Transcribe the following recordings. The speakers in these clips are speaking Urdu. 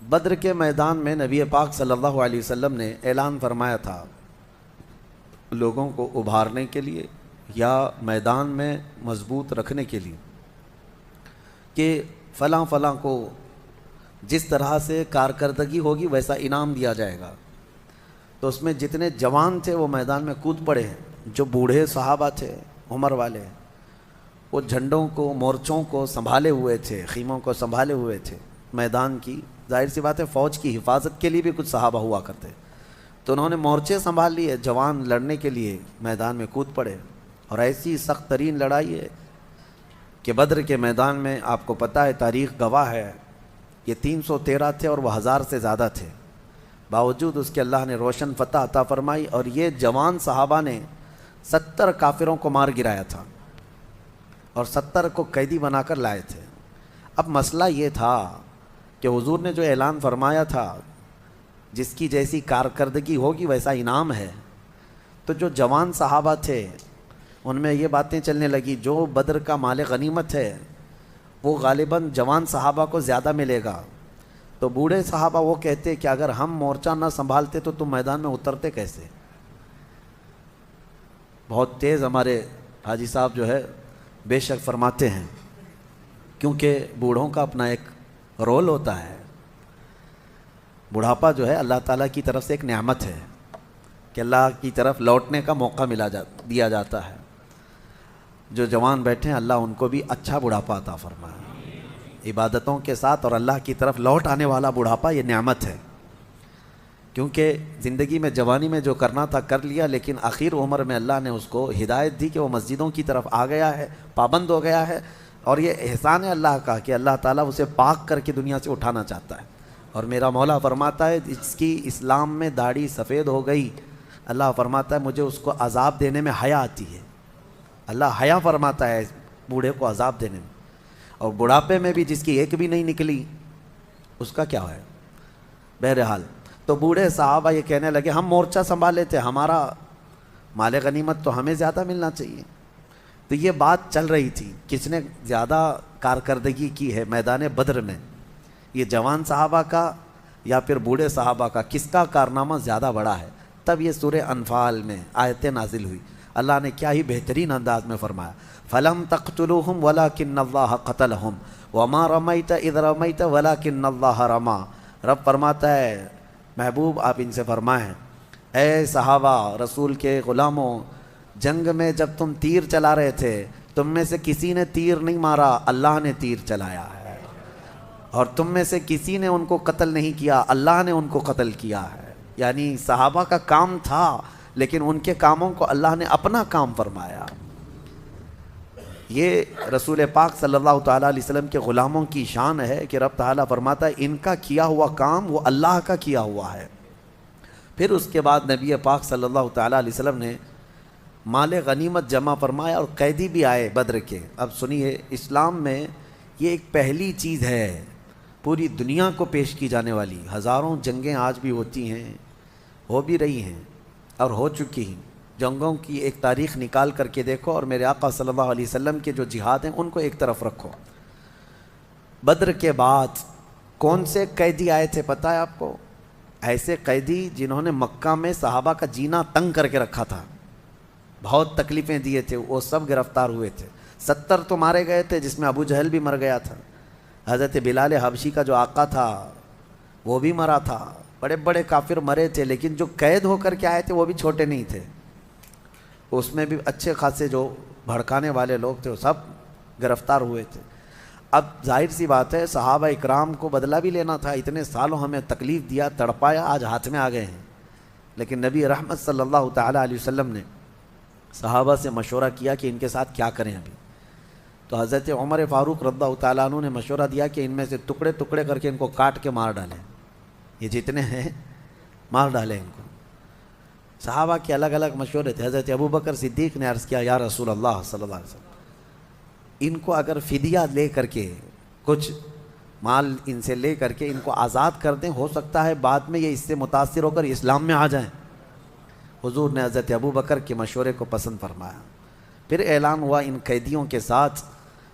بدر کے میدان میں نبی پاک صلی اللہ علیہ وسلم نے اعلان فرمایا تھا لوگوں کو ابھارنے کے لیے یا میدان میں مضبوط رکھنے کے لیے کہ فلاں فلاں کو جس طرح سے کارکردگی ہوگی ویسا انعام دیا جائے گا۔ تو اس میں جتنے جوان تھے وہ میدان میں کود پڑے ہیں، جو بوڑھے صحابہ تھے عمر والے وہ جھنڈوں کو مورچوں کو سنبھالے ہوئے تھے، خیموں کو سنبھالے ہوئے تھے میدان کی۔ ظاہر سی بات ہے فوج کی حفاظت کے لیے بھی کچھ صحابہ ہوا کرتے، تو انہوں نے مورچے سنبھال لیے، جوان لڑنے کے لیے میدان میں کود پڑے۔ اور ایسی سخت ترین لڑائی ہے کہ بدر کے میدان میں آپ کو پتہ ہے، تاریخ گواہ ہے، یہ 313 تھے اور وہ 1000 سے زیادہ تھے، باوجود اس کے اللہ نے روشن فتح عطا فرمائی، اور یہ جوان صحابہ نے 70 کافروں کو مار گرایا تھا اور 70 کو قیدی بنا کر لائے تھے۔ اب مسئلہ یہ تھا کہ حضور نے جو اعلان فرمایا تھا جس کی جیسی کارکردگی ہوگی ویسا انعام ہے، تو جو جوان صحابہ تھے ان میں یہ باتیں چلنے لگی جو بدر کا مال غنیمت ہے وہ غالباً جوان صحابہ کو زیادہ ملے گا۔ تو بوڑھے صحابہ وہ کہتے کہ اگر ہم مورچہ نہ سنبھالتے تو تم میدان میں اترتے کیسے؟ بہت تیز ہمارے حاجی صاحب جو ہے بے شک فرماتے ہیں، کیونکہ بوڑھوں کا اپنا ایک رول ہوتا ہے۔ بڑھاپا جو ہے اللہ تعالیٰ کی طرف سے ایک نعمت ہے کہ اللہ کی طرف لوٹنے کا موقع دیا جاتا ہے۔ جو جوان بیٹھے ہیں اللہ ان کو بھی اچھا بڑھاپا عطا فرمائے عبادتوں کے ساتھ، اور اللہ کی طرف لوٹ آنے والا بڑھاپا یہ نعمت ہے، کیونکہ زندگی میں جوانی میں جو کرنا تھا کر لیا، لیکن آخر عمر میں اللہ نے اس کو ہدایت دی کہ وہ مسجدوں کی طرف آ گیا ہے، پابند ہو گیا ہے، اور یہ احسان ہے اللہ کا کہ اللہ تعالیٰ اسے پاک کر کے دنیا سے اٹھانا چاہتا ہے۔ اور میرا مولا فرماتا ہے جس کی اسلام میں داڑھی سفید ہو گئی، اللہ فرماتا ہے مجھے اس کو عذاب دینے میں حیا آتی ہے۔ اللہ حیا فرماتا ہے بوڑھے کو عذاب دینے میں، اور بڑھاپے میں بھی جس کی ایک بھی نہیں نکلی اس کا کیا ہے؟ بہرحال تو بوڑھے صحابہ یہ کہنے لگے ہم مورچہ سنبھالے تھے، ہمارا مال غنیمت تو ہمیں زیادہ ملنا چاہیے۔ تو یہ بات چل رہی تھی کس نے زیادہ کارکردگی کی ہے میدان بدر میں، یہ جوان صحابہ کا یا پھر بوڑھے صحابہ کا، کس کا کارنامہ زیادہ بڑا ہے؟ تب یہ سورہ انفال میں آیتیں نازل ہوئی۔ اللہ نے کیا ہی بہترین انداز میں فرمایا، فَلَمْ تَقْتُلُوهُمْ وَلَكِنَّ اللَّهَ قَتَلَهُمْ وَمَا رَمَيْتَ إِذْ رَمَيْتَ وَلَكِنَّ اللَّهَ رَمَى۔ رب فرماتا ہے محبوب آپ ان سے فرمائیں اے صحابہ رسول کے غلاموں، جنگ میں جب تم تیر چلا رہے تھے تم میں سے کسی نے تیر نہیں مارا، اللہ نے تیر چلایا ہے، اور تم میں سے کسی نے ان کو قتل نہیں کیا، اللہ نے ان کو قتل کیا ہے۔ یعنی صحابہ کا کام تھا لیکن ان کے کاموں کو اللہ نے اپنا کام فرمایا۔ یہ رسول پاک صلی اللہ تعالیٰ علیہ وسلم کے غلاموں کی شان ہے کہ رب تعالیٰ فرماتا ہے ان کا کیا ہوا کام وہ اللہ کا کیا ہوا ہے۔ پھر اس کے بعد نبی پاک صلی اللہ تعالیٰ علیہ وسلم نے مال غنیمت جمع فرمایا اور قیدی بھی آئے بدر کے۔ اب سنیے، اسلام میں یہ ایک پہلی چیز ہے پوری دنیا کو پیش کی جانے والی۔ ہزاروں جنگیں آج بھی ہوتی ہیں، ہو بھی رہی ہیں اور ہو چکی ہیں۔ جنگوں کی ایک تاریخ نکال کر کے دیکھو، اور میرے آقا صلی اللہ علیہ وسلم کے جو جہاد ہیں ان کو ایک طرف رکھو۔ بدر کے بعد کون سے قیدی آئے تھے پتہ ہے آپ کو؟ ایسے قیدی جنہوں نے مکہ میں صحابہ کا جینا تنگ کر کے رکھا تھا، بہت تکلیفیں دیے تھے، وہ سب گرفتار ہوئے تھے۔ 70 تو مارے گئے تھے جس میں ابو جہل بھی مر گیا تھا، حضرت بلال حبشی کا جو آقا تھا وہ بھی مرا تھا، بڑے بڑے کافر مرے تھے، لیکن جو قید ہو کر کے آئے تھے وہ بھی چھوٹے نہیں تھے، اس میں بھی اچھے خاصے جو بھڑکانے والے لوگ تھے وہ سب گرفتار ہوئے تھے۔ اب ظاہر سی بات ہے صحابہ اکرام کو بدلہ بھی لینا تھا، اتنے سالوں ہمیں تکلیف دیا، تڑپایا، آج ہاتھ میں آ گئے ہیں۔ لیکن نبی رحمت صلی اللہ تعالیٰ علیہ وسلم نے صحابہ سے مشورہ کیا کہ ان کے ساتھ کیا کریں ابھی۔ تو حضرت عمر فاروق رضی اللہ تعالیٰ عنہ نے مشورہ دیا کہ ان میں سے ٹکڑے ٹکڑے کر کے ان کو کاٹ کے مار ڈالیں، یہ جتنے ہیں مار ڈالیں ان کو۔ صحابہ کے الگ الگ مشورے تھے۔ حضرت ابو بکر صدیق نے عرض کیا یا رسول اللہ صلی اللہ علیہ وسلم، ان کو اگر فدیہ لے کر کے کچھ مال ان سے لے کر کے ان کو آزاد کر دیں، ہو سکتا ہے بعد میں یہ اس سے متاثر ہو کر اسلام میں آ جائیں۔ حضور نے حضرت ابو بکر کے مشورے کو پسند فرمایا۔ پھر اعلان ہوا ان قیدیوں کے ساتھ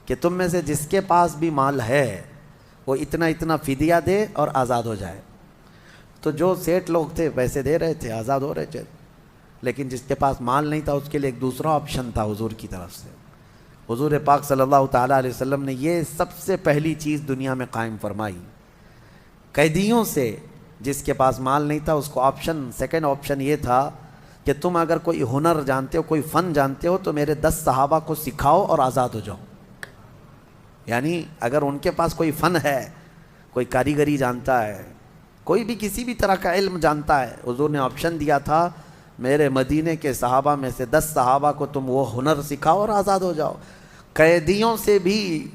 کہ تم میں سے جس کے پاس بھی مال ہے وہ اتنا اتنا فدیہ دے اور آزاد ہو جائے. تو جو سیٹ لوگ تھے پیسے دے رہے تھے، آزاد ہو رہے تھے، لیکن جس کے پاس مال نہیں تھا اس کے لیے ایک دوسرا آپشن تھا حضور کی طرف سے. حضور پاک صلی اللہ تعالیٰ علیہ وسلم نے یہ سب سے پہلی چیز دنیا میں قائم فرمائی. قیدیوں سے جس کے پاس مال نہیں تھا اس کو آپشن، سیکنڈ آپشن یہ تھا کہ تم اگر کوئی ہنر جانتے ہو، کوئی فن جانتے ہو تو میرے 10 صحابہ کو سکھاؤ اور آزاد ہو جاؤ. یعنی اگر ان کے پاس کوئی فن ہے، کوئی کاریگری جانتا ہے، کوئی بھی کسی بھی طرح کا علم جانتا ہے، حضور نے آپشن دیا تھا میرے مدینے کے صحابہ میں سے 10 صحابہ کو تم وہ ہنر سکھاؤ اور آزاد ہو جاؤ. قیدیوں سے بھی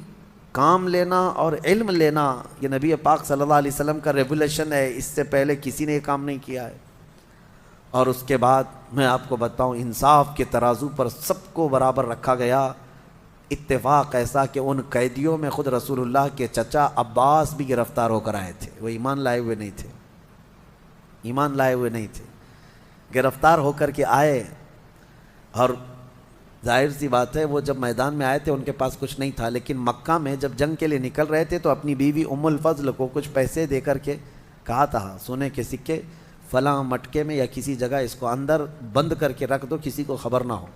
کام لینا اور علم لینا یہ نبی پاک صلی اللہ علیہ وسلم کا ریگولیشن ہے. اس سے پہلے کسی نے یہ کام نہیں کیا ہے. اور اس کے بعد میں آپ کو بتاؤں، انصاف کے ترازو پر سب کو برابر رکھا گیا. اتفاق ایسا کہ ان قیدیوں میں خود رسول اللہ کے چچا عباس بھی گرفتار ہو کر آئے تھے. وہ ایمان لائے ہوئے نہیں تھے، ایمان لائے ہوئے نہیں تھے، گرفتار ہو کر کے آئے. اور ظاہر سی بات ہے وہ جب میدان میں آئے تھے ان کے پاس کچھ نہیں تھا، لیکن مکہ میں جب جنگ کے لیے نکل رہے تھے تو اپنی بیوی ام الفضل کو کچھ پیسے دے کر کے کہا تھا، سونے کے سکے فلاں مٹکے میں یا کسی جگہ اس کو اندر بند کر کے رکھ دو، کسی کو خبر نہ ہو.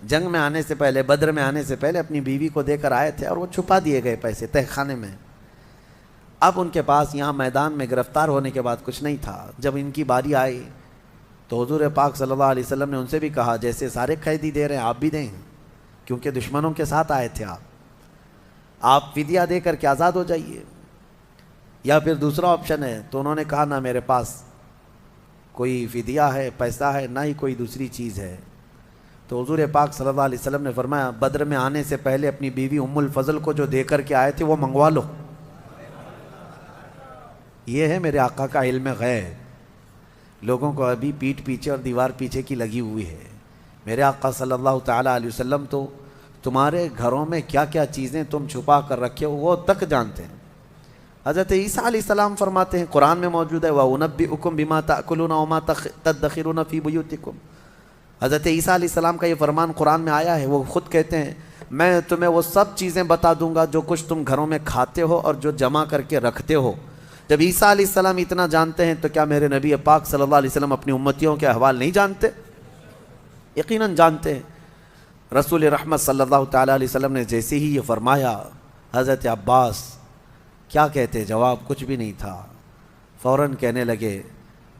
جنگ میں آنے سے پہلے، بدر میں آنے سے پہلے اپنی بیوی کو دے کر آئے تھے اور وہ چھپا دیے گئے پیسے تہہ خانے میں. اب ان کے پاس یہاں میدان میں گرفتار ہونے کے بعد کچھ نہیں تھا. جب ان کی باری آئی تو حضور پاک صلی اللہ علیہ وسلم نے ان سے بھی کہا جیسے سارے قیدی دے رہے ہیں آپ بھی دیں، کیونکہ دشمنوں کے ساتھ آئے تھے آپ فدیہ دے کر کے آزاد ہو جائیے. یا پھر دوسرا آپشن ہے. تو انہوں نے کہا نہ میرے پاس کوئی فدیہ ہے، پیسہ ہے، نہ ہی کوئی دوسری چیز ہے. تو حضور پاک صلی اللہ علیہ وسلم نے فرمایا بدر میں آنے سے پہلے اپنی بیوی ام الفضل کو جو دے کر کے آئے تھے وہ منگوا لو. یہ ہے میرے آقا کا علم غیب. لوگوں کو ابھی پیٹھ پیچھے اور دیوار پیچھے کی لگی ہوئی ہے. میرے آقا صلی اللہ تعالیٰ علیہ وسلم تو تمہارے گھروں میں کیا کیا چیزیں تم چھپا کر رکھے ہو وہ تک جانتے ہیں. حضرت عیسیٰ علیہ السلام فرماتے ہیں، قرآن میں موجود ہے وَأُنَبِّئُكُم بِمَا تَأْكُلُونَ وَمَا تَدَّخِرُونَ فِي بُيُوتِكُم. حضرت عیسیٰ علیہ السلام کا یہ فرمان قرآن میں آیا ہے. وہ خود کہتے ہیں میں تمہیں وہ سب چیزیں بتا دوں گا جو کچھ تم گھروں میں کھاتے ہو اور جو جمع کر کے رکھتے ہو. جب عیسیٰ علیہ السلام اتنا جانتے ہیں تو کیا میرے نبی پاک صلی اللہ علیہ وسلم اپنی امتیوں کے احوال نہیں جانتے؟ یقیناً جانتے ہیں. رسول رحمت صلی اللہ تعالیٰ علیہ وسلم نے جیسے ہی یہ فرمایا، حضرت عباس کیا کہتے؟ جواب کچھ بھی نہیں تھا. فوراً کہنے لگے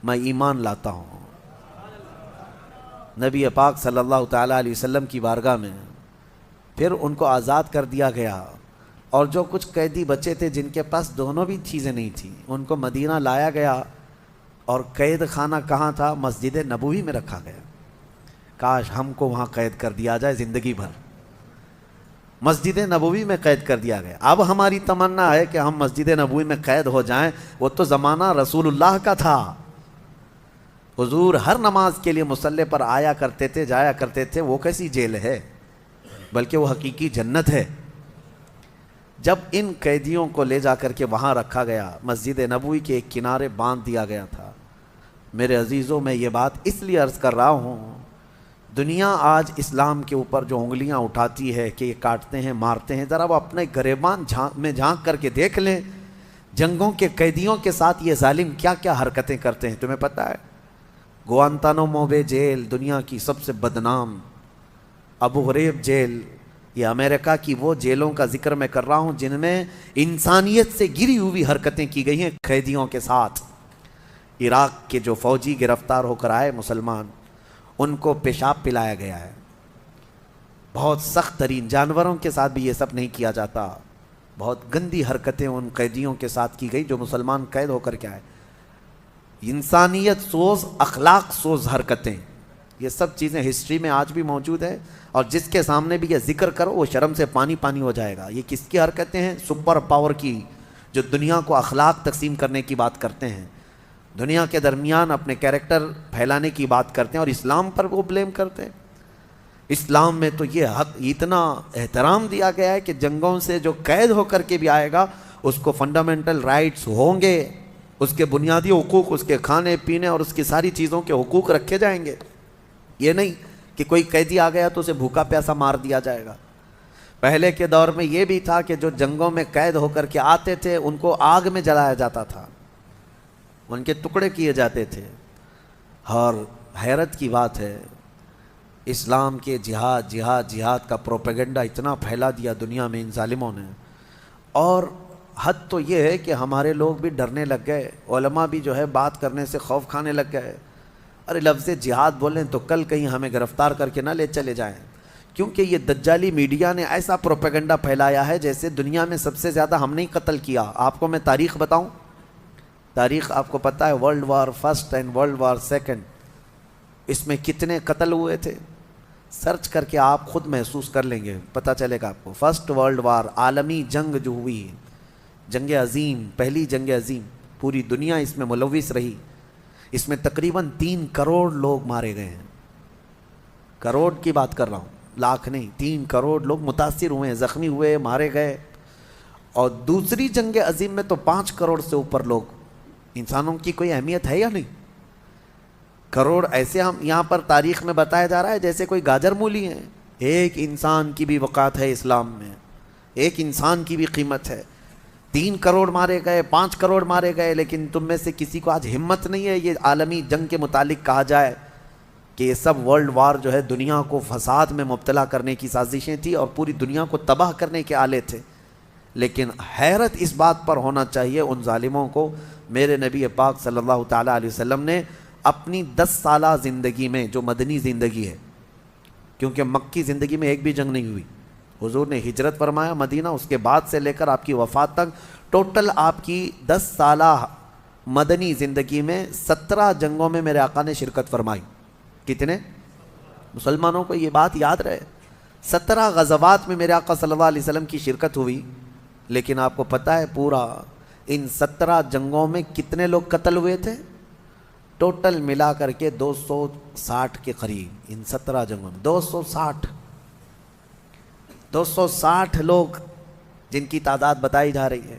میں ایمان لاتا ہوں. نبی پاک صلی اللہ تعالیٰ علیہ وسلم کی بارگاہ میں پھر ان کو آزاد کر دیا گیا. اور جو کچھ قیدی بچے تھے جن کے پاس دونوں بھی چیزیں نہیں تھیں ان کو مدینہ لایا گیا. اور قید خانہ کہاں تھا؟ مسجد نبوی میں رکھا گیا. کاش ہم کو وہاں قید کر دیا جائے زندگی بھر. مسجد نبوی میں قید کر دیا گیا. اب ہماری تمنا ہے کہ ہم مسجد نبوی میں قید ہو جائیں. وہ تو زمانہ رسول اللہ کا تھا. حضور ہر نماز کے لیے مصلی پر آیا کرتے تھے، جایا کرتے تھے. وہ کیسی جیل ہے، بلکہ وہ حقیقی جنت ہے. جب ان قیدیوں کو لے جا کر کے وہاں رکھا گیا، مسجد نبوی کے ایک کنارے باندھ دیا گیا تھا. میرے عزیزوں میں یہ بات اس لیے عرض کر رہا ہوں، دنیا آج اسلام کے اوپر جو انگلیاں اٹھاتی ہے کہ یہ کاٹتے ہیں، مارتے ہیں، ذرا وہ اپنے گریبان میں جھانک کر کے دیکھ لیں. جنگوں کے قیدیوں کے ساتھ یہ ظالم کیا کیا حرکتیں کرتے ہیں تمہیں پتہ ہے؟ گوانتانامو بے جیل، دنیا کی سب سے بدنام ابو غریب جیل، یہ امریکہ کی وہ جیلوں کا ذکر میں کر رہا ہوں جن میں انسانیت سے گری ہوئی حرکتیں کی گئی ہیں قیدیوں کے ساتھ. عراق کے جو فوجی گرفتار ہو کر آئے مسلمان، ان کو پیشاب پلایا گیا ہے. بہت سخت ترین، جانوروں کے ساتھ بھی یہ سب نہیں کیا جاتا. بہت گندی حرکتیں ان قیدیوں کے ساتھ کی گئی جو مسلمان قید ہو کر کے آئے. انسانیت سوز، اخلاق سوز حرکتیں، یہ سب چیزیں ہسٹری میں آج بھی موجود ہے. اور جس کے سامنے بھی یہ ذکر کرو وہ شرم سے پانی پانی ہو جائے گا. یہ کس کی حرکتیں ہیں؟ سپر پاور کی، جو دنیا کو اخلاق تقسیم کرنے کی بات کرتے ہیں، دنیا کے درمیان اپنے کیریکٹر پھیلانے کی بات کرتے ہیں اور اسلام پر وہ بلیم کرتے ہیں. اسلام میں تو یہ حق اتنا احترام دیا گیا ہے کہ جنگوں سے جو قید ہو کر کے بھی آئے گا اس کو فنڈامنٹل رائٹس ہوں گے، اس کے بنیادی حقوق، اس کے کھانے پینے اور اس کی ساری چیزوں کے حقوق رکھے جائیں گے. یہ نہیں کہ کوئی قیدی آ گیا تو اسے بھوکا پیاسا مار دیا جائے گا. پہلے کے دور میں یہ بھی تھا کہ جو جنگوں میں قید ہو کر کے آتے تھے ان کو آگ میں جلایا جاتا تھا، ان کے ٹکڑے کیے جاتے تھے. اور حیرت کی بات ہے، اسلام کے جہاد جہاد جہاد کا پروپیگنڈا اتنا پھیلا دیا دنیا میں ان ظالموں نے. اور حد تو یہ ہے کہ ہمارے لوگ بھی ڈرنے لگ گئے، علماء بھی جو ہے بات کرنے سے خوف کھانے لگ گئے. ارے لفظ جہاد بولیں تو کل کہیں ہمیں گرفتار کر کے نہ لے چلے جائیں، کیونکہ یہ دجالی میڈیا نے ایسا پروپیگنڈا پھیلایا ہے جیسے دنیا میں سب سے زیادہ ہم نے قتل کیا. آپ کو میں تاریخ بتاؤں، تاریخ آپ کو پتہ ہے، world war first and world war second, اس میں کتنے قتل ہوئے تھے؟ سرچ کر کے آپ خود محسوس کر لیں گے، پتہ چلے گا آپ کو. فرسٹ ورلڈ وار، عالمی جنگ جو ہوئی، جنگ عظیم، پہلی جنگ عظیم، پوری دنیا اس میں ملوث رہی. اس میں تقریباً 3 کروڑ لوگ مارے گئے ہیں. کروڑ کی بات کر رہا ہوں، لاکھ نہیں. 3 کروڑ لوگ متاثر ہوئے ہیں، زخمی ہوئے، مارے گئے. اور دوسری جنگ عظیم میں تو 5 کروڑ سے اوپر لوگ. انسانوں کی کوئی اہمیت ہے یا نہیں؟ کروڑ ایسے ہم یہاں پر تاریخ میں بتایا جا رہا ہے جیسے کوئی گاجر مولی ہے. ایک انسان کی بھی وقعت ہے اسلام میں، ایک انسان کی بھی قیمت ہے. 3 کروڑ مارے گئے، 5 کروڑ مارے گئے، لیکن تم میں سے کسی کو آج ہمت نہیں ہے یہ عالمی جنگ کے متعلق کہا جائے کہ یہ سب ورلڈ وار جو ہے دنیا کو فساد میں مبتلا کرنے کی سازشیں تھیں اور پوری دنیا کو تباہ کرنے کے آلے تھے. لیکن حیرت اس بات پر ہونا چاہیے ان ظالموں کو، میرے نبی پاک صلی اللہ تعالیٰ علیہ وسلم نے اپنی 10 سالہ زندگی میں، جو مدنی زندگی ہے، کیونکہ مکی زندگی میں ایک بھی جنگ نہیں ہوئی، حضور نے ہجرت فرمایا مدینہ، اس کے بعد سے لے کر آپ کی وفات تک ٹوٹل آپ کی 10 سالہ مدنی زندگی میں 17 جنگوں میں میرے آقا نے شرکت فرمائی. کتنے؟ مسلمانوں کو یہ بات یاد رہے، 17 غزوات میں میرے آقا صلی اللہ علیہ وسلم کی شرکت ہوئی. لیکن آپ کو پتہ ہے پورا ان 17 جنگوں میں کتنے لوگ قتل ہوئے تھے؟ ٹوٹل ملا کر کے 260 کے قریب. ان 17 جنگوں میں 260 لوگ جن کی تعداد بتائی جا رہی ہے.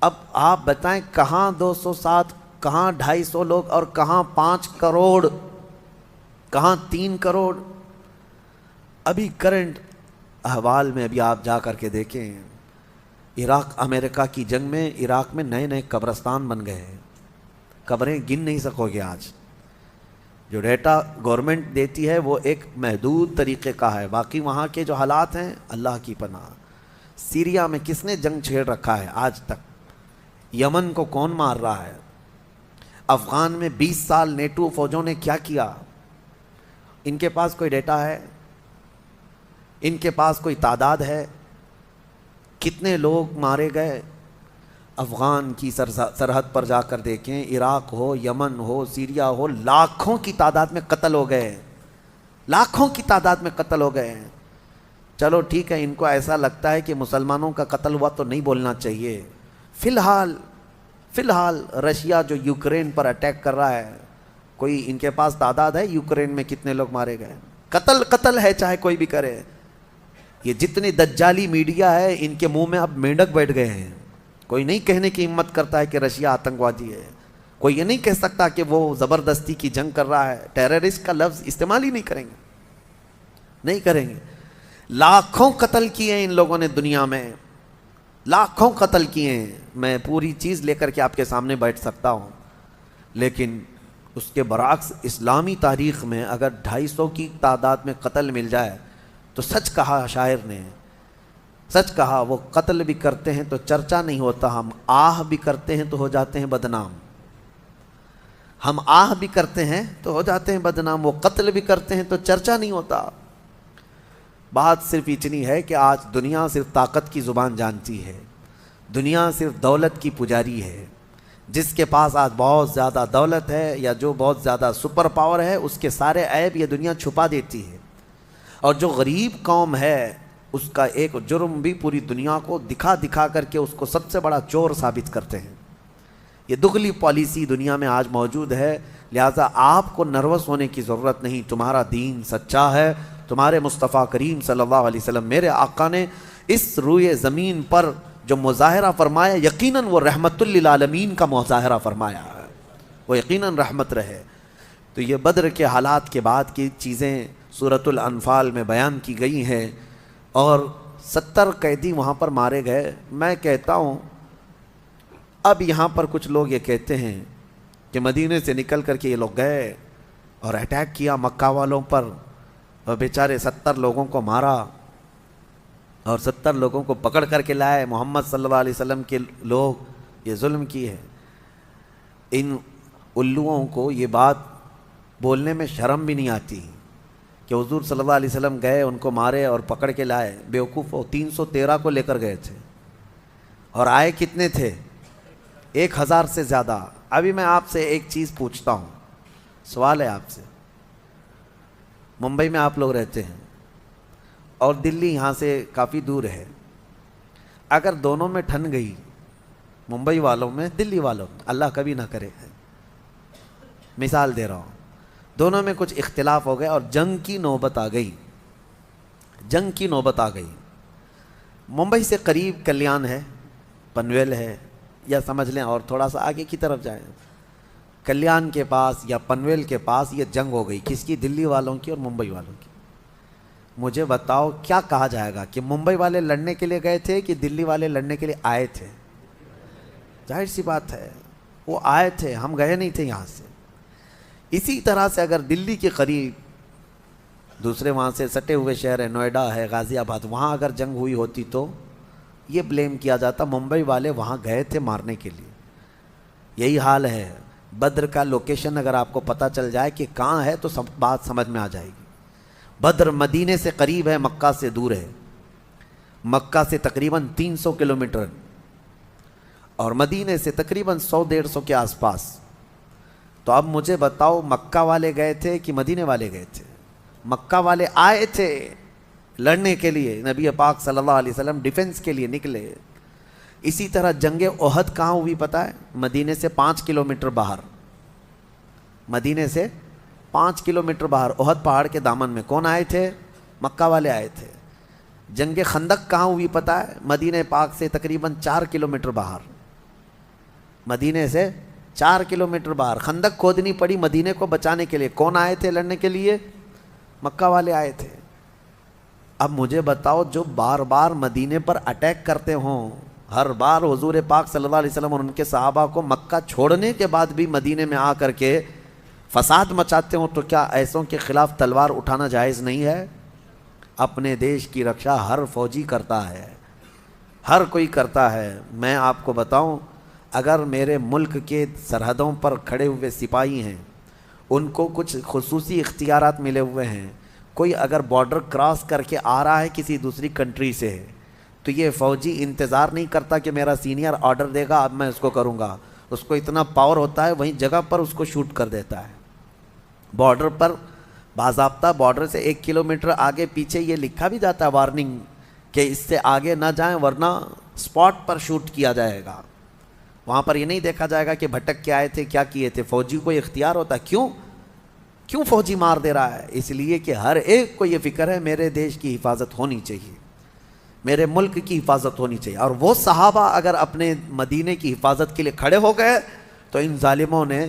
اب آپ بتائیں کہاں 260، کہاں 250 لوگ، اور کہاں 5 کروڑ، کہاں 3 کروڑ. ابھی کرنٹ احوال میں ابھی آپ جا کر کے دیکھیں، عراق امریکہ کی جنگ میں عراق میں نئے نئے قبرستان بن گئے ہیں، قبریں گن نہیں سکو گے آج. جو ڈیٹا گورنمنٹ دیتی ہے وہ ایک محدود طریقے کا ہے، باقی وہاں کے جو حالات ہیں اللہ کی پناہ. سیریا میں کس نے جنگ چھیڑ رکھا ہے آج تک؟ یمن کو کون مار رہا ہے؟ افغان میں 20 سال نیٹو فوجوں نے کیا کیا؟ ان کے پاس کوئی ڈیٹا ہے؟ ان کے پاس کوئی تعداد ہے؟ کتنے لوگ مارے گئے؟ افغان کی سرحد پر جا کر دیکھیں، عراق ہو، یمن ہو، سیریا ہو، لاکھوں کی تعداد میں قتل ہو گئے ہیں، لاکھوں کی تعداد میں قتل ہو گئے ہیں. چلو ٹھیک ہے، ان کو ایسا لگتا ہے کہ مسلمانوں کا قتل ہوا تو نہیں بولنا چاہیے. فی الحال رشیا جو یوکرین پر اٹیک کر رہا ہے، کوئی ان کے پاس تعداد ہے یوکرین میں کتنے لوگ مارے گئے؟ قتل ہے، چاہے کوئی بھی کرے. یہ جتنی دجالی میڈیا ہے ان کے منہ میں اب مینڈک بیٹھ گئے ہیں. کوئی نہیں کہنے کی ہمت کرتا ہے کہ رشیا آتنکوادی ہے، کوئی یہ نہیں کہہ سکتا کہ وہ زبردستی کی جنگ کر رہا ہے. ٹیررسٹ کا لفظ استعمال ہی نہیں کریں گے. لاکھوں قتل کیے ہیں ان لوگوں نے دنیا میں، لاکھوں قتل کیے ہیں. میں پوری چیز لے کر کے آپ کے سامنے بیٹھ سکتا ہوں، لیکن اس کے برعکس اسلامی تاریخ میں اگر 250 کی تعداد میں قتل مل جائے تو سچ کہا شاعر نے، سچ کہا. وہ قتل بھی کرتے ہیں تو چرچا نہیں ہوتا، ہم آہ بھی کرتے ہیں تو ہو جاتے ہیں بدنام. ہم آہ بھی کرتے ہیں تو ہو جاتے ہیں بدنام، وہ قتل بھی کرتے ہیں تو چرچا نہیں ہوتا. بات صرف اتنی ہے کہ آج دنیا صرف طاقت کی زبان جانتی ہے، دنیا صرف دولت کی پجاری ہے. جس کے پاس آج بہت زیادہ دولت ہے یا جو بہت زیادہ سپر پاور ہے، اس کے سارے عیب یہ دنیا چھپا دیتی ہے. اور جو غریب قوم ہے اس کا ایک جرم بھی پوری دنیا کو دکھا کر کے اس کو سب سے بڑا چور ثابت کرتے ہیں. یہ دگلی پالیسی دنیا میں آج موجود ہے. لہٰذا آپ کو نروس ہونے کی ضرورت نہیں، تمہارا دین سچا ہے. تمہارے مصطفیٰ کریم صلی اللہ علیہ وسلم میرے آقا نے اس روئے زمین پر جو مظاہرہ فرمایا، یقیناً وہ رحمت للعالمین کا مظاہرہ فرمایا ہے، وہ یقیناً رحمت رہے. تو یہ بدر کے حالات کے بعد کی چیزیں سورۃ الانفال میں بیان کی گئی ہیں. اور 70 قیدی وہاں پر مارے گئے۔ میں کہتا ہوں اب یہاں پر کچھ لوگ یہ کہتے ہیں کہ مدینے سے نکل کر کے یہ لوگ گئے اور اٹیک کیا مکہ والوں پر اور بیچارے 70 لوگوں کو مارا اور 70 لوگوں کو پکڑ کر کے لائے، محمد صلی اللہ علیہ وسلم کے لوگ یہ ظلم کیے ہیں۔ ان الوؤں کو یہ بات بولنے میں شرم بھی نہیں آتی کہ حضور صلی اللہ علیہ وسلم گئے، ان کو مارے اور پکڑ کے لائے۔ بیوقوفوں، 313 کو لے کر گئے تھے اور آئے کتنے تھے؟ 1000 سے زیادہ۔ ابھی میں آپ سے ایک چیز پوچھتا ہوں، سوال ہے آپ سے، ممبئی میں آپ لوگ رہتے ہیں اور دلی یہاں سے کافی دور ہے، اگر دونوں میں ٹھن گئی، ممبئی والوں میں دلی والوں میں، اللہ کبھی نہ کرے، مثال دے رہا ہوں، دونوں میں کچھ اختلاف ہو گئے اور جنگ کی نوبت آ گئی، جنگ کی نوبت آ گئی۔ ممبئی سے قریب کلیان ہے، پنویل ہے، یا سمجھ لیں اور تھوڑا سا آگے کی طرف جائیں، کلیان کے پاس یا پنویل کے پاس یہ جنگ ہو گئی، کس کی؟ دلی والوں کی اور ممبئی والوں کی۔ مجھے بتاؤ کیا کہا جائے گا کہ ممبئی والے لڑنے کے لیے گئے تھے کہ دلی والے لڑنے کے لیے آئے تھے؟ ظاہر سی بات ہے وہ آئے تھے، ہم گئے نہیں تھے یہاں سے۔ اسی طرح سے اگر دلی کے قریب دوسرے وہاں سے سٹے ہوئے شہر ہے، نوئیڈا ہے، غازی آباد، وہاں اگر جنگ ہوئی ہوتی تو یہ بلیم کیا جاتا ممبئی والے وہاں گئے تھے مارنے کے لیے۔ یہی حال ہے، بدر کا لوکیشن اگر آپ کو پتہ چل جائے کہ کہاں ہے تو سب بات سمجھ میں آ جائے گی۔ بدر مدینے سے قریب ہے، مکہ سے دور ہے، مکہ سے تقریباً 300 کلومیٹر اور مدینے سے تقریباً 100-150 کے آس پاس۔ تو اب مجھے بتاؤ مکہ والے گئے تھے کہ مدینے والے گئے تھے؟ مکہ والے آئے تھے لڑنے کے لیے، نبی پاک صلی اللہ علیہ وسلم ڈیفنس کے لیے نکلے۔ اسی طرح جنگ احد کہاں ہوئی پتہ ہے؟ مدینے سے 5 کلومیٹر باہر، مدینے سے 5 کلومیٹر باہر احد پہاڑ کے دامن میں۔ کون آئے تھے؟ مکہ والے آئے تھے۔ جنگ خندق کہاں ہوئی پتہ ہے؟ مدینہ پاک سے تقریباً 4 کلومیٹر باہر، مدینے سے 4 کلومیٹر باہر خندق کھودنی پڑی مدینے کو بچانے کے لیے۔ کون آئے تھے لڑنے کے لیے؟ مکہ والے آئے تھے۔ اب مجھے بتاؤ جو بار بار مدینے پر اٹیک کرتے ہوں، ہر بار حضور پاک صلی اللہ علیہ وسلم اور ان کے صحابہ کو مکہ چھوڑنے کے بعد بھی مدینے میں آ کر کے فساد مچاتے ہوں، تو کیا ایسوں کے خلاف تلوار اٹھانا جائز نہیں ہے؟ اپنے دیش کی رکشا ہر فوجی کرتا ہے، ہر کوئی کرتا ہے۔ میں آپ کو بتاؤں، اگر میرے ملک کے سرحدوں پر کھڑے ہوئے سپاہی ہیں، ان کو کچھ خصوصی اختیارات ملے ہوئے ہیں، کوئی اگر بارڈر کراس کر کے آ رہا ہے کسی دوسری کنٹری سے، تو یہ فوجی انتظار نہیں کرتا کہ میرا سینئر آرڈر دے گا اب میں اس کو کروں گا، اس کو اتنا پاور ہوتا ہے وہیں جگہ پر اس کو شوٹ کر دیتا ہے۔ بارڈر پر باضابطہ بارڈر سے 1 کلومیٹر آگے پیچھے یہ لکھا بھی جاتا ہے وارننگ کہ اس سے آگے نہ جائیں ورنہ اسپاٹ پر شوٹ کیا جائے گا۔ وہاں پر یہ نہیں دیکھا جائے گا کہ بھٹک کے آئے تھے کیا کیے تھے، فوجی کو اختیار ہوتا ہے۔ کیوں فوجی مار دے رہا ہے؟ اس لیے کہ ہر ایک کو یہ فکر ہے میرے دیش کی حفاظت ہونی چاہیے، میرے ملک کی حفاظت ہونی چاہیے۔ اور وہ صحابہ اگر اپنے مدینے کی حفاظت کے لیے کھڑے ہو گئے تو ان ظالموں نے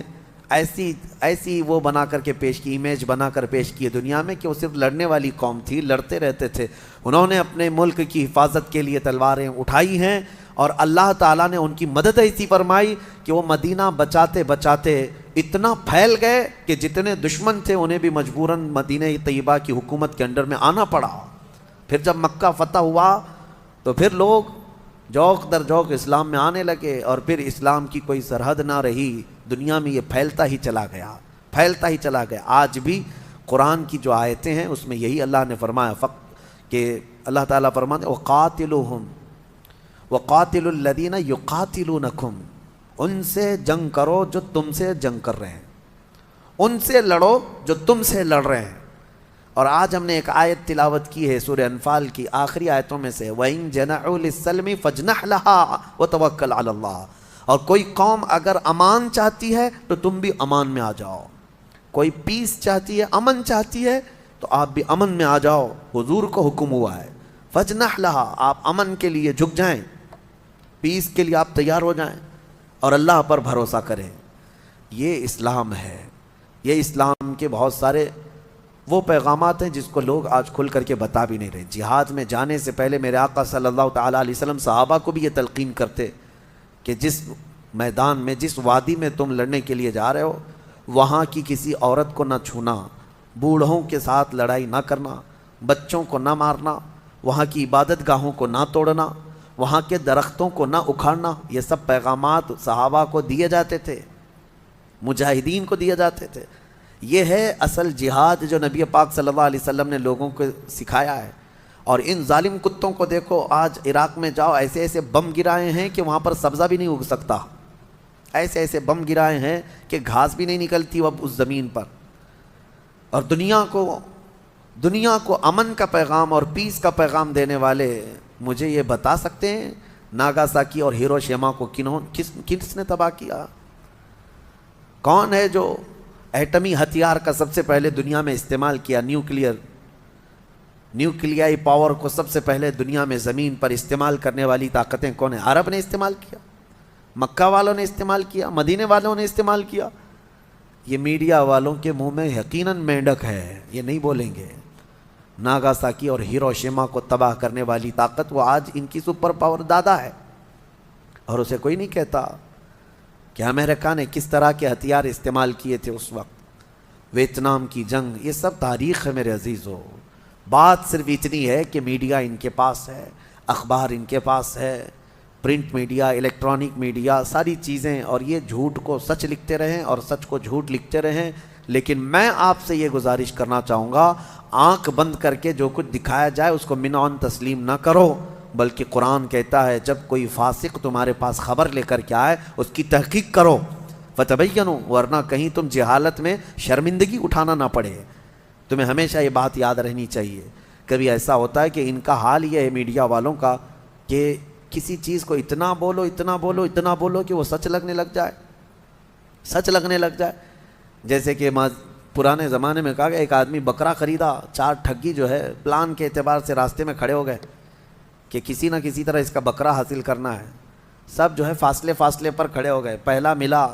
ایسی وہ بنا کر کے پیش کی، امیج بنا کر پیش کی دنیا میں کہ وہ صرف لڑنے والی قوم تھی، لڑتے رہتے تھے۔ انہوں نے اپنے ملک کی حفاظت کے لیے تلواریں اٹھائی ہیں اور اللہ تعالیٰ نے ان کی مدد ایسی فرمائی کہ وہ مدینہ بچاتے بچاتے اتنا پھیل گئے کہ جتنے دشمن تھے انہیں بھی مجبوراً مدینہ طیبہ کی حکومت کے انڈر میں آنا پڑا۔ پھر جب مکہ فتح ہوا تو پھر لوگ جوق در جوق اسلام میں آنے لگے اور پھر اسلام کی کوئی سرحد نہ رہی، دنیا میں یہ پھیلتا ہی چلا گیا، پھیلتا ہی چلا گیا۔ آج بھی قرآن کی جو آیتیں ہیں اس میں یہی اللہ نے فرمایا کہ اللہ تعالیٰ فرماتے وَقَاتِلُوهُمْ وَقَاتِلُوا الَّذِينَ يُقَاتِلُونَكُمْ، ان سے جنگ کرو جو تم سے جنگ کر رہے ہیں، ان سے لڑو جو تم سے لڑ رہے ہیں۔ اور آج ہم نے ایک آیت تلاوت کی ہے سورہ انفال کی آخری آیتوں میں سے، وَإِن جَنَحُوا لِلسَّلْمِ فَاجْنَحْ لَهَا وَتَوَكَّلْ عَلَى اللَّهِ، اور کوئی قوم اگر امان چاہتی ہے تو تم بھی امان میں آ جاؤ، کوئی پیس چاہتی ہے، امن چاہتی ہے تو آپ بھی امن میں آ جاؤ، حضور کو حکم ہوا ہے فَاجْنَحْ لَهَا، آپ امن کے لیے جھک جائیں، پیس کے لیے آپ تیار ہو جائیں اور اللہ پر بھروسہ کریں۔ یہ اسلام ہے، یہ اسلام کے بہت سارے وہ پیغامات ہیں جس کو لوگ آج کھل کر کے بتا بھی نہیں رہے۔ جہاد میں جانے سے پہلے میرے آقا صلی اللہ تعالیٰ علیہ وسلم صحابہ کو بھی یہ تلقین کرتے کہ جس میدان میں، جس وادی میں تم لڑنے کے لیے جا رہے ہو، وہاں کی کسی عورت کو نہ چھونا، بوڑھوں کے ساتھ لڑائی نہ کرنا، بچوں کو نہ مارنا، وہاں کی عبادت گاہوں کو نہ توڑنا، وہاں کے درختوں کو نہ اکھاڑنا۔ یہ سب پیغامات صحابہ کو دیے جاتے تھے، مجاہدین کو دیے جاتے تھے۔ یہ ہے اصل جہاد جو نبی پاک صلی اللہ علیہ وسلم نے لوگوں کو سکھایا ہے۔ اور ان ظالم کتوں کو دیکھو، آج عراق میں جاؤ، ایسے ایسے بم گرائے ہیں کہ وہاں پر سبزہ بھی نہیں اگ سکتا، ایسے ایسے بم گرائے ہیں کہ گھاس بھی نہیں نکلتی اب اس زمین پر۔ اور دنیا کو امن کا پیغام اور پیس کا پیغام دینے والے مجھے یہ بتا سکتے ہیں ناگاساکی اور ہیروشیما کو کس نے تباہ کیا؟ کون ہے جو ایٹمی ہتھیار کا سب سے پہلے دنیا میں استعمال کیا؟ نیوکلیائی پاور کو سب سے پہلے دنیا میں زمین پر استعمال کرنے والی طاقتیں کون ہیں؟ عرب نے استعمال کیا، مکہ والوں نے استعمال کیا، مدینے والوں نے استعمال کیا۔ یہ میڈیا والوں کے منہ میں یقیناً مینڈک ہے، یہ نہیں بولیں گے۔ ناگاساکی اور ہیروشیما کو تباہ کرنے والی طاقت وہ آج ان کی سپر پاور دادا ہے، اور اسے کوئی نہیں کہتا کہ امریکہ نے کس طرح کے ہتھیار استعمال کیے تھے اس وقت۔ ویتنام کی جنگ، یہ سب تاریخ ہے میرے عزیزو۔ بات صرف اتنی ہے کہ میڈیا ان کے پاس ہے، اخبار ان کے پاس ہے، پرنٹ میڈیا، الیکٹرانک میڈیا، ساری چیزیں، اور یہ جھوٹ کو سچ لکھتے رہیں اور سچ کو جھوٹ لکھتے رہیں۔ لیکن میں آپ سے یہ گزارش کرنا چاہوں گا، آنکھ بند کر کے جو کچھ دکھایا جائے اس کو منعن تسلیم نہ کرو، بلکہ قرآن کہتا ہے جب کوئی فاسق تمہارے پاس خبر لے کر کے آئے اس کی تحقیق کرو، فتبینوا، ورنہ کہیں تم جہالت میں شرمندگی اٹھانا نہ پڑے۔ تمہیں ہمیشہ یہ بات یاد رہنی چاہیے۔ کبھی ایسا ہوتا ہے کہ ان کا حال یہ ہے میڈیا والوں کا کہ کسی چیز کو اتنا بولو اتنا بولو اتنا بولو کہ وہ سچ لگنے لگ جائے۔ جیسے کہ پرانے زمانے میں کہا گیا ایک آدمی بکرا خریدا، 4 ٹھگی جو ہے پلان کے اعتبار سے راستے میں کھڑے ہو گئے کہ کسی نہ کسی طرح اس کا بکرا حاصل کرنا ہے۔ سب جو ہے فاصلے پر کھڑے ہو گئے۔ پہلا ملا،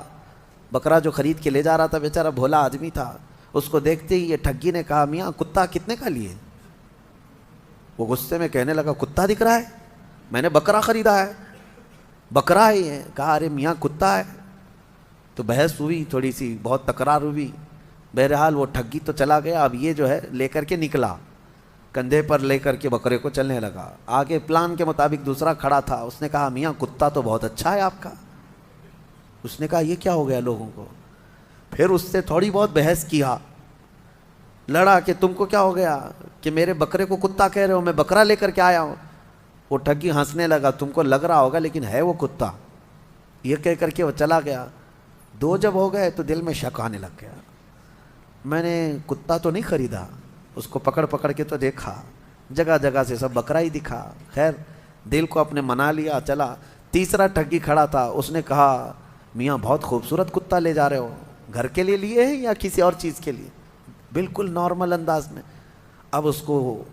بکرا جو خرید کے لے جا رہا تھا بیچارہ بھولا آدمی تھا، اس کو دیکھتے ہی یہ ٹھگی نے کہا میاں کتا کتنے کا لیے؟ وہ غصے میں کہنے لگا کتا دکھ رہا ہے، میں نے بکرا خریدا ہے، بکرا ہی ہے۔ کہا ارے میاں کتا ہے۔ تو بحث ہوئی تھوڑی سی، بہت تکرار ہوئی، بہرحال وہ ٹھگی تو چلا گیا۔ اب یہ جو ہے لے کر کے نکلا، کندھے پر لے کر کے بکرے کو چلنے لگا۔ آگے پلان کے مطابق دوسرا کھڑا تھا، اس نے کہا میاں کتا تو بہت اچھا ہے آپ کا۔ اس نے کہا یہ کیا ہو گیا لوگوں کو؟ پھر اس سے تھوڑی بہت بحث کیا، لڑا کہ تم کو کیا ہو گیا کہ میرے بکرے کو کتا کہہ رہے ہو، میں بکرا لے کر کے آیا ہوں۔ وہ ٹھگی ہنسنے لگا، تم کو لگ رہا ہوگا لیکن ہے وہ کتا، یہ کہہ کر کے وہ چلا گیا۔ 2 جب ہو گئے تو دل میں شک آنے لگ گیا، میں نے کتا تو نہیں خریدا۔ اس کو پکڑ کے تو دیکھا، جگہ جگہ سے سب بکرا ہی دکھا۔ خیر دل کو اپنے منا لیا، چلا۔ تیسرا ٹھگی کھڑا تھا، اس نے کہا میاں بہت خوبصورت کتا لے جا رہے ہو، گھر کے لیے لیے ہیں یا کسی اور چیز کے لیے؟ بالکل نارمل انداز میں۔ اب اس کو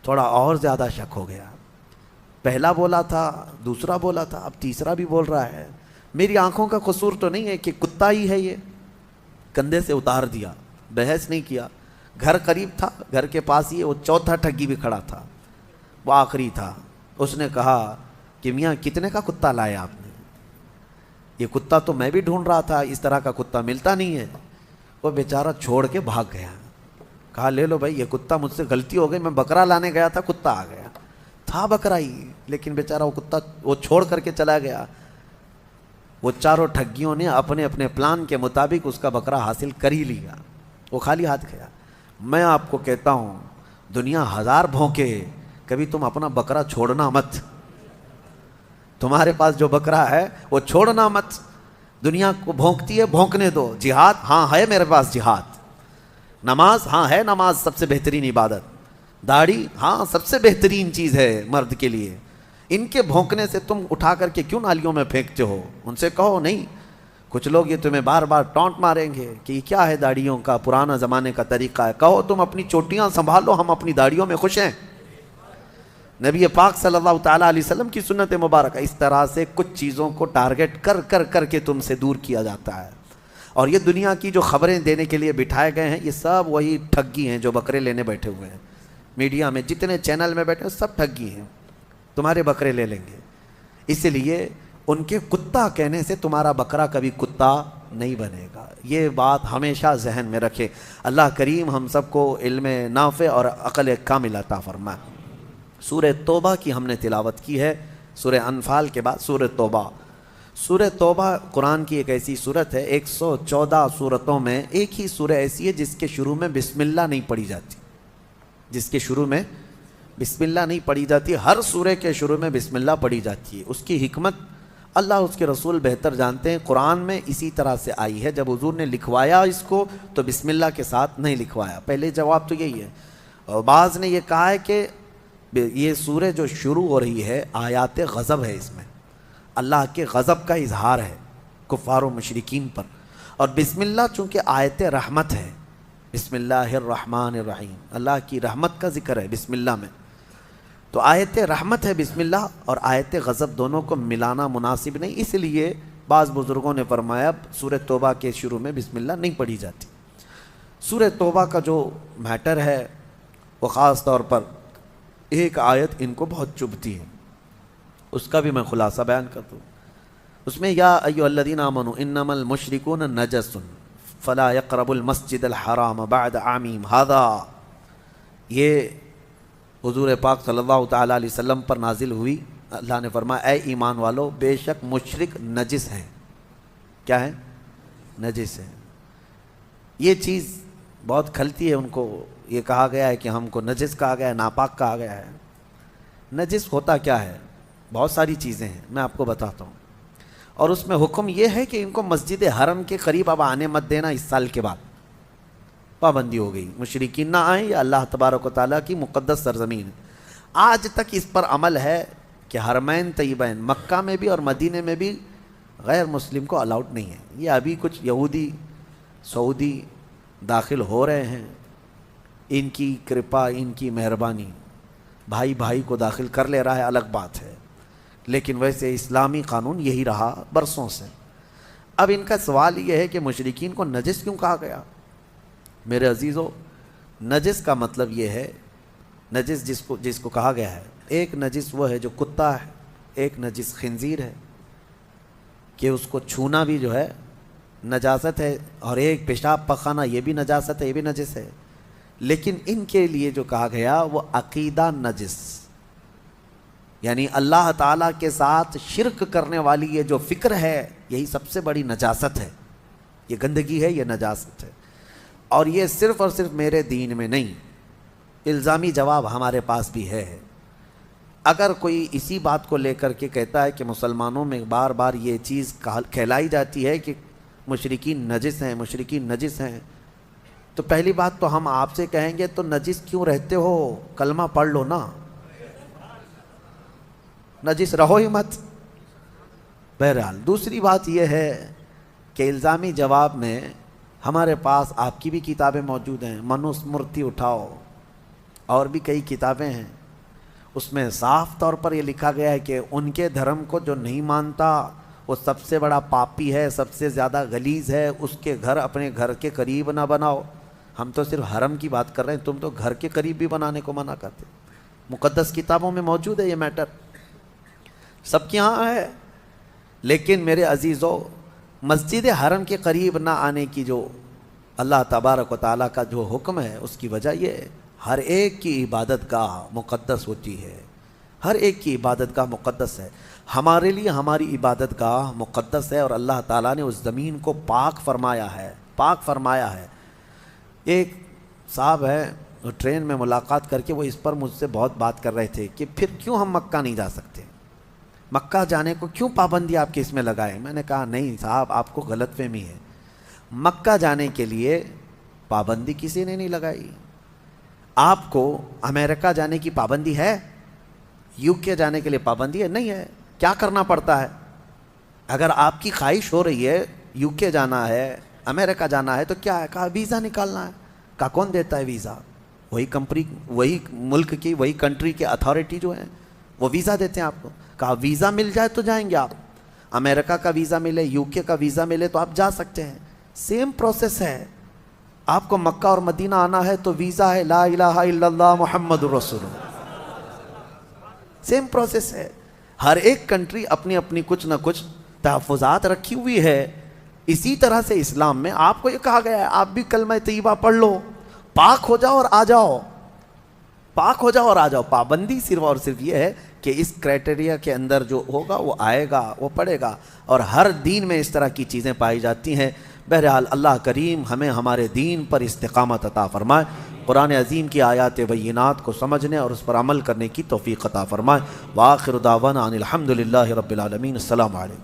تھوڑا اور زیادہ شک ہو گیا، پہلا بولا تھا، دوسرا بولا تھا، اب تیسرا بھی بول رہا ہے، میری آنکھوں کا قصور تو نہیں ہے کہ کتا ہی ہے یہ؟ کندھے سے اتار دیا، بحث نہیں کیا۔ گھر قریب تھا، گھر کے پاس ہی وہ چوتھا ٹھگی بھی کھڑا تھا، وہ آخری تھا۔ اس نے کہا کہ میاں کتنے کا کتا لائے آپ نے؟ یہ کتا تو میں بھی ڈھونڈ رہا تھا، اس طرح کا کتا ملتا نہیں ہے۔ وہ بیچارہ چھوڑ کے بھاگ گیا، کہا لے لو بھائی یہ کتا، مجھ سے غلطی ہو گئی، میں بکرا لانے گیا تھا، کتا آ گیا تھا بکرا ہی، لیکن بیچارہ وہ کتا وہ چھوڑ کر کے چلا گیا۔ وہ چاروں ٹھگیوں نے اپنے اپنے پلان کے مطابق اس کا بکرا حاصل کر ہی لیا، وہ خالی ہاتھ گیا۔ میں آپ کو کہتا ہوں دنیا 1000 بھونکے، کبھی تم اپنا بکرا چھوڑنا مت۔ تمہارے پاس جو بکرا ہے وہ چھوڑنا مت۔ دنیا کو بھونکتی ہے، بھونکنے دو۔ جہاد ہاں ہے میرے پاس جہاد، نماز ہاں ہے نماز سب سے بہترین عبادت، داڑھی ہاں سب سے بہترین چیز ہے مرد کے لیے۔ ان کے بھونکنے سے تم اٹھا کر کے کیوں نالیوں میں پھینکتے ہو؟ ان سے کہو نہیں۔ کچھ لوگ یہ تمہیں بار بار ٹونٹ ماریں گے کہ یہ کیا ہے داڑھیوں کا، پرانا زمانے کا طریقہ ہے۔ کہو تم اپنی چوٹیاں سنبھالو، ہم اپنی داڑھیوں میں خوش ہیں۔ نبی پاک صلی اللہ تعالیٰ علیہ وسلم کی سنت مبارکہ، اس طرح سے کچھ چیزوں کو ٹارگٹ کر کے تم سے دور کیا جاتا ہے۔ اور یہ دنیا کی جو خبریں دینے کے لیے بٹھائے گئے ہیں یہ سب وہی ٹھگی ہیں جو بکرے لینے بیٹھے ہوئے ہیں میڈیا میں، جتنے چینل میں بیٹھے ہیں سب ٹھگی ہیں، تمہارے بکرے لے لیں گے۔ اس لیے ان کے کتا کہنے سے تمہارا بکرا کبھی کتا نہیں بنے گا، یہ بات ہمیشہ ذہن میں رکھے۔ اللہ کریم ہم سب کو علم نافع اور عقل کامل عطا فرمائے۔ سورہ توبہ کی ہم نے تلاوت کی ہے، سورہ انفال کے بعد سورہ توبہ۔ سورہ توبہ قرآن کی ایک ایسی سورت ہے، 114 سورتوں میں ایک ہی سورہ ایسی ہے جس کے شروع میں بسم اللہ نہیں پڑھی جاتی، جس کے شروع میں بسم اللہ نہیں پڑھی جاتی۔ ہر سورہ کے شروع میں بسم اللہ پڑھی جاتی ہے۔ اس کی حکمت اللہ اس کے رسول بہتر جانتے ہیں۔ قرآن میں اسی طرح سے آئی ہے، جب حضور نے لکھوایا اس کو تو بسم اللہ کے ساتھ نہیں لکھوایا، پہلے جواب تو یہی ہے۔ اور بعض نے یہ کہا ہے کہ یہ سورہ جو شروع ہو رہی ہے آیات غضب ہے، اس میں اللہ کے غضب کا اظہار ہے کفار و مشرکین پر، اور بسم اللہ چونکہ آیت رحمت ہے، بسم اللہ الرحمن الرحیم، اللہ کی رحمت کا ذکر ہے بسم اللہ میں، تو آیت رحمت ہے بسم اللہ اور آیت غضب دونوں کو ملانا مناسب نہیں، اس لیے بعض بزرگوں نے فرمایا سورہ توبہ کے شروع میں بسم اللہ نہیں پڑھی جاتی۔ سورہ توبہ کا جو میٹر ہے وہ خاص طور پر ایک آیت ان کو بہت چبھتی ہے، اس کا بھی میں خلاصہ بیان کرتا ہوں۔ اس میں یا ایھا الذین آمنوا انما المشرکون نجس فلا یقربوا المسجد الحرام بعد عامہم ھذا، یہ حضور پاک صلی اللہ تعالیٰ علیہ وسلم پر نازل ہوئی۔ اللہ نے فرمایا اے ایمان والو، بے شک مشرک نجس ہیں۔ کیا ہے؟ نجس ہیں۔ یہ چیز بہت کھلتی ہے ان کو، یہ کہا گیا ہے کہ ہم کو نجس کہا گیا ہے، ناپاک کہا گیا ہے۔ نجس ہوتا کیا ہے؟ بہت ساری چیزیں ہیں، میں آپ کو بتاتا ہوں، اور اس میں حکم یہ ہے کہ ان کو مسجد حرم کے قریب اب آنے مت دینا، اس سال کے بعد پابندی ہو گئی، مشرکین نہ آئیں، یا اللہ تبارک و تعالیٰ کی مقدس سرزمین۔ آج تک اس پر عمل ہے کہ حرمین طیبین مکہ میں بھی اور مدینے میں بھی غیر مسلم کو الاؤڈ نہیں ہے۔ یہ ابھی کچھ یہودی سعودی داخل ہو رہے ہیں، ان کی کرپا، ان کی مہربانی، بھائی بھائی کو داخل کر لے رہا ہے، الگ بات ہے، لیکن ویسے اسلامی قانون یہی رہا برسوں سے۔ اب ان کا سوال یہ ہے کہ مشرکین کو نجس کیوں کہا گیا؟ میرے عزیزو، نجس کا مطلب یہ ہے، نجس جس کو کہا گیا ہے، ایک نجس وہ ہے جو کتا ہے، ایک نجس خنزیر ہے کہ اس کو چھونا بھی جو ہے نجاست ہے، اور ایک پیشاب پخانا یہ بھی نجاست ہے، یہ بھی نجس ہے۔ لیکن ان کے لیے جو کہا گیا وہ عقیدہ نجس، یعنی اللہ تعالیٰ کے ساتھ شرک کرنے والی یہ جو فکر ہے یہی سب سے بڑی نجاست ہے، یہ گندگی ہے، یہ نجاست ہے۔ اور یہ صرف اور صرف میرے دین میں نہیں، الزامی جواب ہمارے پاس بھی ہے۔ اگر کوئی اسی بات کو لے کر کے کہتا ہے کہ مسلمانوں میں بار بار یہ چیز کہلائی جاتی ہے کہ مشرکین نجس ہیں، مشرکین نجس ہیں، تو پہلی بات تو ہم آپ سے کہیں گے تو نجس کیوں رہتے ہو؟ کلمہ پڑھ لو نا، نجس رہو ہی مت۔ بہرحال دوسری بات یہ ہے کہ الزامی جواب میں ہمارے پاس آپ کی بھی کتابیں موجود ہیں، منوسمرتی اٹھاؤ، اور بھی کئی کتابیں ہیں، اس میں صاف طور پر یہ لکھا گیا ہے کہ ان کے دھرم کو جو نہیں مانتا وہ سب سے بڑا پاپی ہے، سب سے زیادہ غلیظ ہے، اس کے گھر اپنے گھر کے قریب نہ بناؤ۔ ہم تو صرف حرم کی بات کر رہے ہیں، تم تو گھر کے قریب بھی بنانے کو منع کرتے۔ مقدس کتابوں میں موجود ہے یہ میٹر، سب کے ہاں ہے۔ لیکن میرے عزیزو، مسجد حرم کے قریب نہ آنے کی جو اللہ تبارک و تعالیٰ کا جو حکم ہے، اس کی وجہ یہ ہے ہر ایک کی عبادت گاہ مقدس ہوتی ہے، ہر ایک کی عبادت گاہ مقدس ہے۔ ہمارے لیے ہماری عبادت گاہ مقدس ہے، اور اللہ تعالیٰ نے اس زمین کو پاک فرمایا ہے، پاک فرمایا ہے۔ ایک صاحب ہے، ٹرین میں ملاقات کر کے وہ اس پر مجھ سے بہت بات کر رہے تھے کہ پھر کیوں ہم مکہ نہیں جا سکتے، مکہ جانے کو کیوں پابندی آپ کے اس میں لگائے؟ میں نے کہا نہیں صاحب، آپ کو غلط فہمی ہے، مکہ جانے کے لیے پابندی کسی نے نہیں لگائی۔ آپ کو امریکہ جانے کی پابندی ہے؟ یو کے جانے کے لیے پابندی ہے؟ نہیں ہے۔ کیا کرنا پڑتا ہے؟ اگر آپ کی خواہش ہو رہی ہے یو کے جانا ہے، امریکہ جانا ہے، تو کیا ہے؟ کہا ویزا نکالنا ہے۔ کہا کون دیتا ہے ویزا؟ وہی کمپنی، وہی ملک کی، وہی کنٹری کے اتھارٹی جو ہیں وہ ویزا دیتے ہیں آپ کو۔ کہا ویزا مل جائے تو جائیں گے آپ، امریکہ کا ویزا ملے، یو کے کا ویزا ملے تو آپ جا سکتے ہیں۔ سیم پروسیس ہے. آپ کو مکہ اور مدینہ آنا ہے تو ویزا ہے لا الہ الا اللہ محمد رسول اللہ. سیم پروسیس ہے. ہر ایک کنٹری اپنی اپنی کچھ نہ کچھ تحفظات رکھی ہوئی ہے. اسی طرح سے اسلام میں آپ کو یہ کہا گیا ہے آپ بھی کلمہ طیبہ پڑھ لو, پاک ہو جاؤ اور آ جاؤ, پاک ہو جاؤ اور آ جاؤ. پابندی صرف اور صرف یہ ہے کہ اس کرائٹیریا کے اندر جو ہوگا وہ آئے گا, وہ پڑھے گا. اور ہر دین میں اس طرح کی چیزیں پائی جاتی ہیں. بہرحال اللہ کریم ہمیں ہمارے دین پر استقامت عطا فرمائے, قرآن عظیم کی آیات بینات کو سمجھنے اور اس پر عمل کرنے کی توفیق عطا فرمائے. وآخر دعوانا ان الحمد للہ رب العالمین. السلام علیکم.